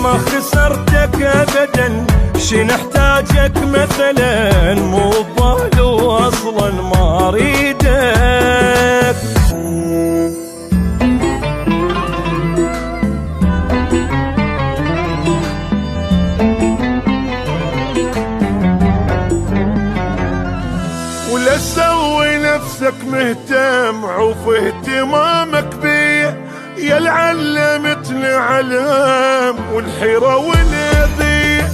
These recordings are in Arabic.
ما خسرتك ابدا، شي نحتاجك مثلا، مو ببالي واصلا ما اريدك. ولا تسوي نفسك مهتم، عوف اهتمامك بيه يا العلمتني علام والحيرة والأذية.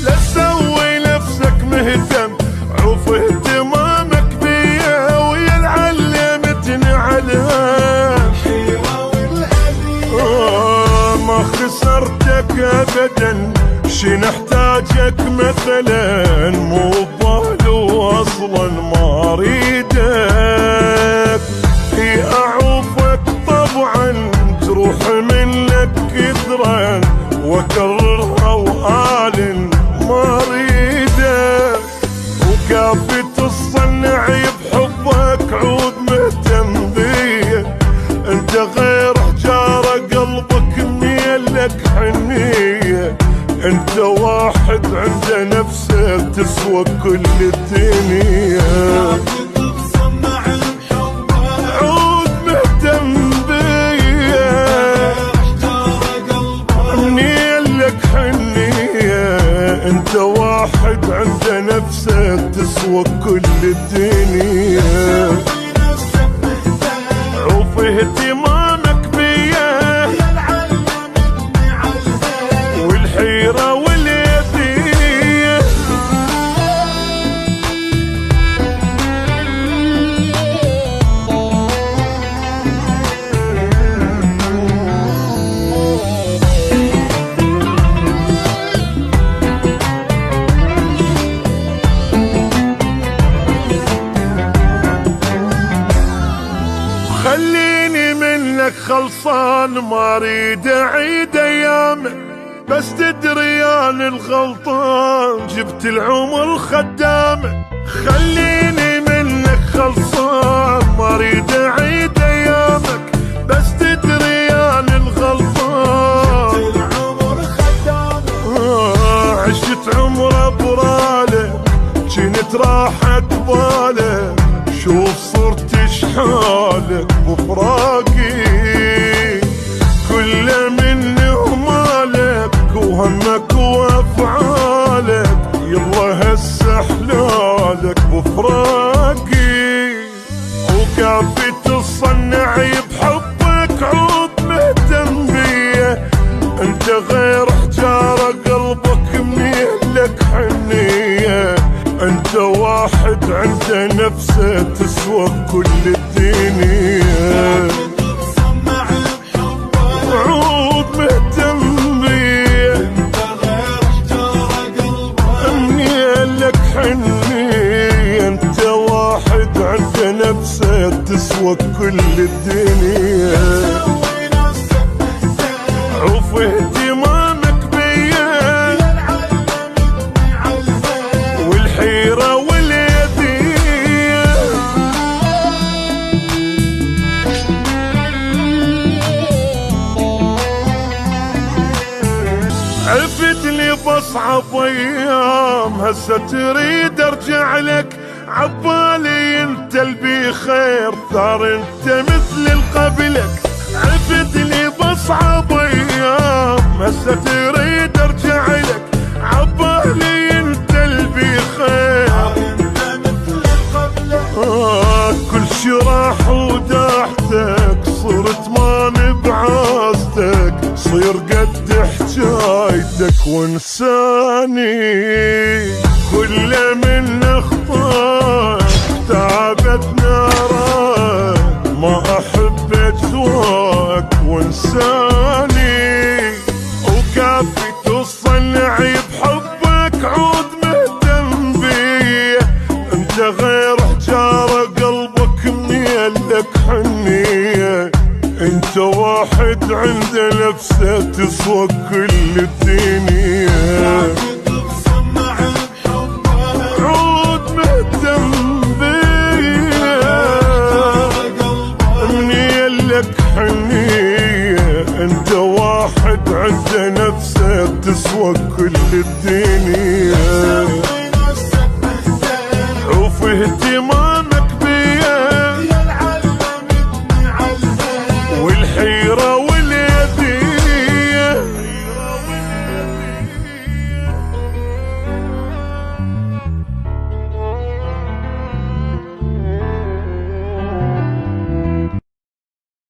لا تسوي نفسك مهتم، عوف اهتمامك بيا ويا العلمتني علام الحيرة والأذية. ما خسرتك أبدا، شي نحتاجك مثلا، مو ببالي واصلا ما اريدك. هي اعوفك طبعا تروح منك كثرا، واكررها واعلن ما اريدك. وكافي تصنعي بحبك عود مهتم بيه، انت غير حجارة قلبك ميلك حنية. انت واحد عنده نفسه تسوى كل الدنيا. عود مهتم بيه، ميلك حنية. انت واحد عنده نفسه تسوى كل الدنيا. عوف اهتمامك بيه والحيرة واليدية. خليني منك خلصان، ما اريد اعيد ايامك، بس تدري انا الغلطان، جبت العمر خدامك. خليني منك خلصان، ما اريد اعيد ايامك، بس تدري انا الغلطان، جبت العمر خدامك. عشت عمر برالك، جنت راحت بالك، شوف صرت شحالك بفراقي. كل مني ومالك وهمك وافعالك، يلا هسه حلالك بفراقي. وكافي تصنعي بحبك عود مهتم بيه، انت غير حجارة قلبك ميلك حنية. انت واحد عنده نفسه تسوى كل الدنيا. عود مهتم بيه، انت غير حجارة قلبك ميلك حنية. انت واحد عنده نفسه تسوى كل الدنيا. عوف اهتمامك بيه والحيرة واليدية. عفتني بصعب ايام، هسه تريد ارجع لك، عبالي انت اللي بخير، ثار انت مثل القبلك. عفتني بصعب ايام، هسه تريد ارجع لك، عبالي انت اللي بخير، انت مثل قبلك. كل شي راح وداحتك، صرت ماني بعازتك، صير قد حجايتك وانساني. كل من اخطاك تعبت نارك، ما احب سواك وانساني. وكافي تصنعي بحبك عود مهتم بيه، انت غير حجارة قلبك ميلك حنية. انت واحد عنده نفسه تسوى كل الدنيا. عود مهتم بيه، ميلك حنية. انت واحد عنده نفسه تسوى كل الدنيا. وفي اهتمام